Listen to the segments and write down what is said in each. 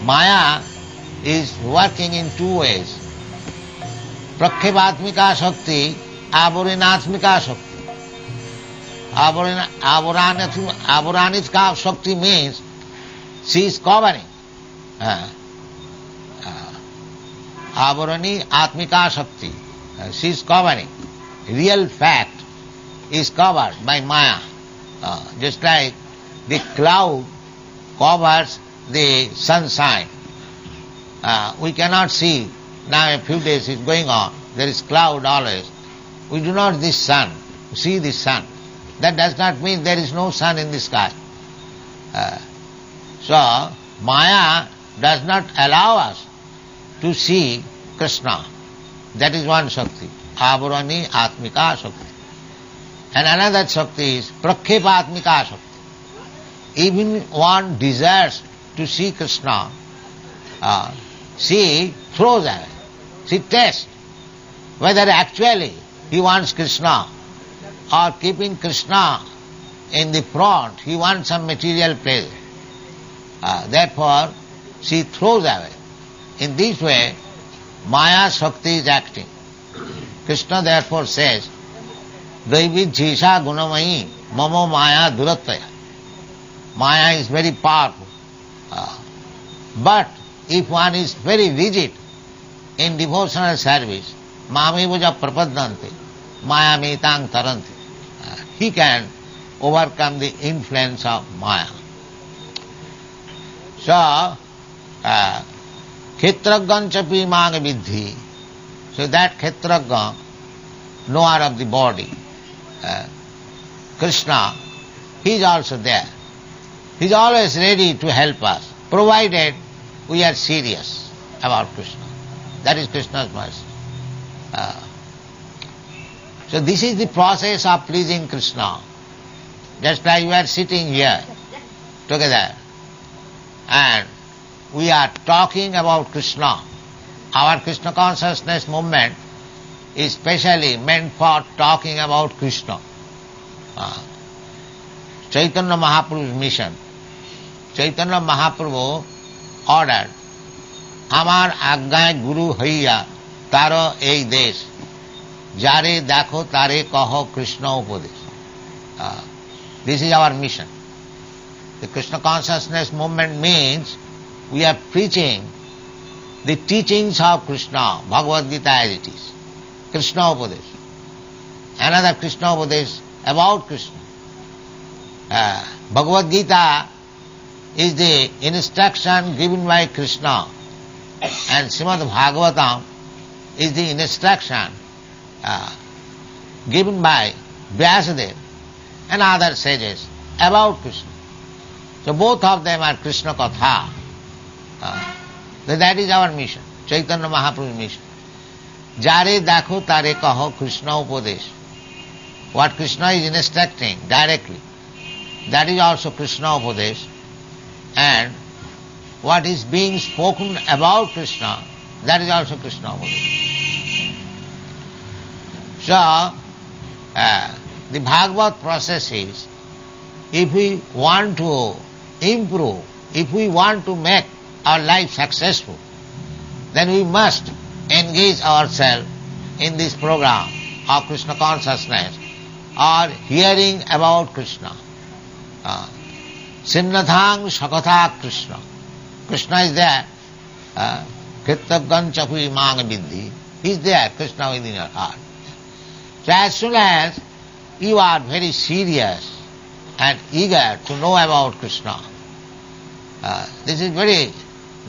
Maya is working in two ways. Prakhevatmika Shakti, Avarinaatmika Shakti. Avaranitka Shakti means she is covering. Avarani Atmika Shakti. She is covering. Real fact is covered by Maya. Just like the cloud covers the sunshine. We cannot see. Now a few days is going on. There is cloud always. We do not see the sun. That does not mean there is no sun in the sky. So Maya does not allow us to see Krishna. That is one Shakti. Avarani Atmika Shakti. And another Shakti is Prakhepatmika Shakti. Even one desires to see Krishna, she throws away. She tests whether actually he wants Krishna or keeping Krishna in the front, he wants some material pleasure. Therefore, she throws away. In this way, Maya Shakti is acting. Krishna therefore says, Daivi Jisha Gunamayi Mamo Maya Durattaya. Maya is very powerful. But if one is very rigid in devotional service, Mami Bhuja Prapadante, Maya Metang Taranti, he can overcome the influence of Maya. So, Khetraggan chapi mang vidhi. So that Khetraggan, knower of the body, Krishna, he is also there. He is always ready to help us, provided we are serious about Krishna. That is Krishna's mercy. So this is the process of pleasing Krishna. Just like we are sitting here together and we are talking about Krishna. Our Krishna consciousness movement is specially meant for talking about Krishna. Chaitanya Mahaprabhu's mission. Chaitanya Mahaprabhu ordered, Amar Agnay Guru Haiya Taro Ei Desh Jare Dakho Tare Kaho Krishna Upadesh. This is our mission. The Krishna consciousness movement means we are preaching the teachings of Krishna, Bhagavad Gita as it is. Krishna Upadesh. Another Krishna Upadesh about Krishna. Bhagavad Gita is the instruction given by Krishna, and Srimad Bhagavatam is the instruction given by Vyasadeva and other sages about Krishna. So both of them are Krishna Katha. That is our mission, Chaitanya Mahaprabhu's mission. Jare dakho tare kaho Krishna upadesh. What Krishna is instructing directly, that is also Krishna upadesh. And what is being spoken about Krishna, that is also Krishna upadesh. So, the Bhagavad process is, if we want to improve, if we want to make our life successful, then we must engage ourselves in this program of Krishna consciousness or hearing about Krishna. Simnathang Shakatha Krishna. Krishna is there. Kritaggan Chapi Mang Vidhi. He is there, Krishna within your heart. So as soon as you are very serious and eager to know about Krishna, this is very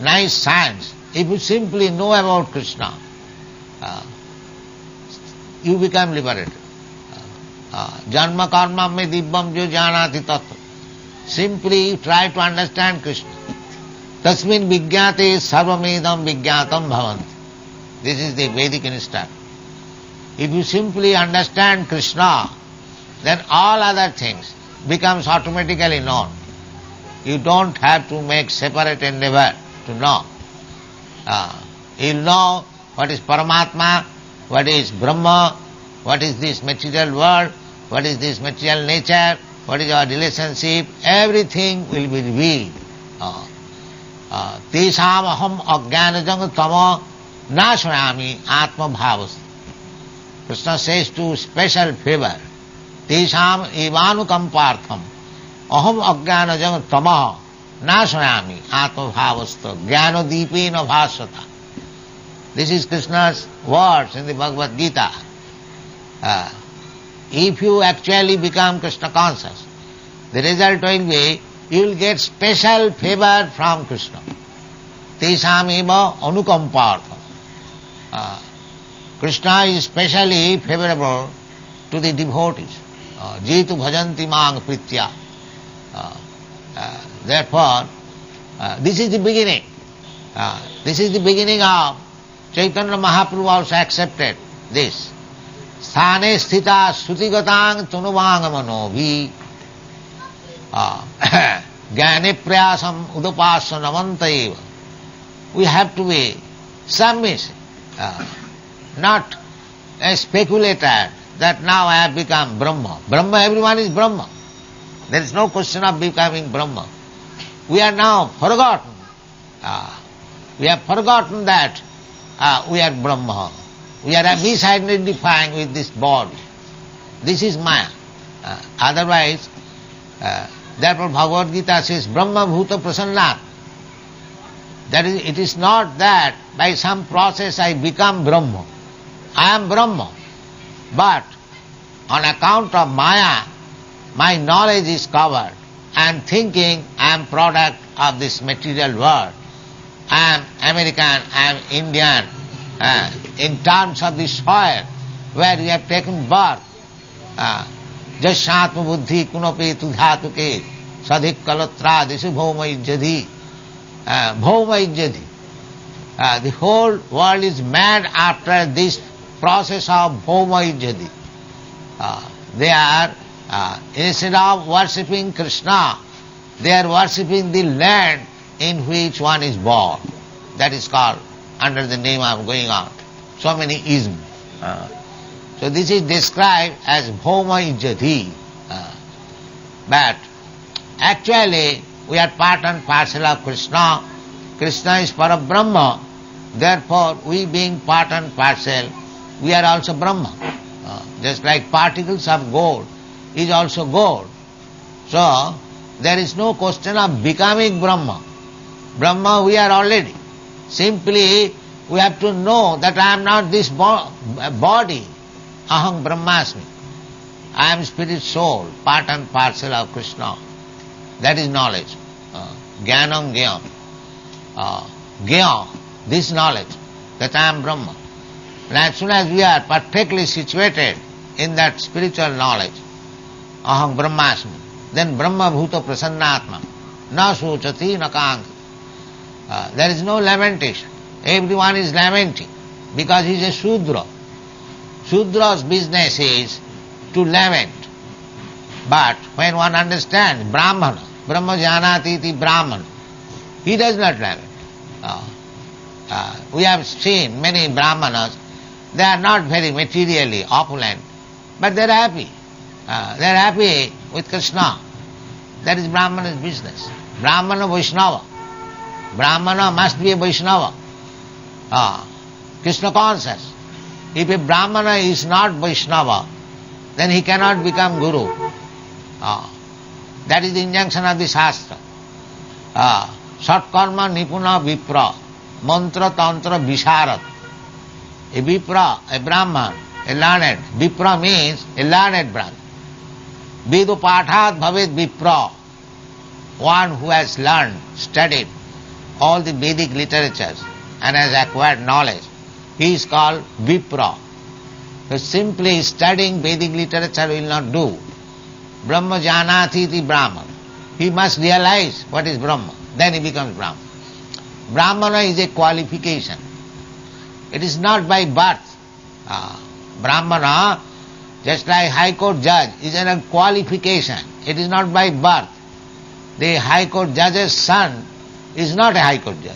nice science. If you simply know about Krishna, you become liberated. Janma karma me dibbam jo janati tattva. Simply try to understand Krishna. Tasmin vigyate sarvamedam vigyatam bhavanti. This is the Vedic instruction. If you simply understand Krishna, then all other things becomes automatically known. You don't have to make separate endeavor to know. You'll know what is Paramatma, what is Brahma, what is this material world, what is this material nature, what is our relationship, everything will be revealed. Tesham aham ajnanajam tama nashayami atma bhavas. Krishna says to special favor, Tesham evanukampartham aham ajnanajam tama nashayami atma bhavasta jnanadipena bhasata. This is Krishna's words in the Bhagavad Gita. If you actually become Krishna conscious, the result will be you will get special favor from Krishna. Tesham eva anukampartham. Krishna is specially favorable to the devotees. Jitu bhajanti mang pritya. Therefore, this is the beginning. This is the beginning of Chaitanya Mahaprabhu also accepted this. Sthane sthita sutigatang tunuvang manobhi jnane prayasam udapasanavantaiva. We have to be submissive, not a speculator that now I have become Brahma. Brahma, everyone is Brahma. There is no question of becoming Brahma. We are now forgotten. We have forgotten that we are Brahma. We are misidentifying with this body. This is Maya. Otherwise, therefore Bhagavad Gita says, Brahma bhuta prasannat. That is, it is not that by some process I become Brahma. I am Brahma. But on account of Maya, my knowledge is covered. I am thinking I am product of this material world. I am American, I am Indian. In terms of the soil where we have taken birth, jashatma buddhi kunope tudhatuke sadhik kalatra disu bhauma ijjadhi. Bhauma ijjadhi. The whole world is mad after this process of bhauma ijjadhi. They are, instead of worshipping Krishna, they are worshipping the land in which one is born. That is called, under the name of going on, so many isms. So this is described as bhauma ijjati. But actually we are part and parcel of Krishna. Krishna is Parabrahma. Therefore we being part and parcel, we are also Brahma. Just like particles of gold is also gold. So there is no question of becoming Brahma. Brahma we are already. Simply we have to know that I am not this body. Aham Brahmasmi. I am spirit soul, part and parcel of Krishna. That is knowledge. Jnanam jnayam. Jnana, this knowledge, that I am Brahma. And as soon as we are perfectly situated in that spiritual knowledge, aham Brahmasmi, then Brahma bhuta prasannatma, na sochati na kankati. There is no lamentation. Everyone is lamenting because he is a Shudra. Shudra's business is to lament. But when one understands Brahmana, Brahma janati iti Brahmana, he does not lament. We have seen many Brahmanas, they are not very materially opulent, but they are happy. They are happy with Krishna. That is Brahmana's business. Brahmana Vaishnava. Brahmana must be a Vaishnava. Krishna conscious. If a Brahmana is not Vaishnava, then he cannot become Guru. That is the injunction of the Shastra. Satkarma nipuna vipra, mantra tantra visharat. A vipra, a Brahman, a learned. Vipra means a learned Brahman. Vedu pathat bhavet vipra. One who has learned, studied all the Vedic literatures and has acquired knowledge, he is called Vipra. So simply studying Vedic literature will not do. Brahma janati iti Brahman. He must realize what is Brahma. Then he becomes Brahman. Brahmana is a qualification. It is not by birth. Brahmana, just like High Court judge, is a qualification. It is not by birth. The High Court judge's son is not a High Court judge.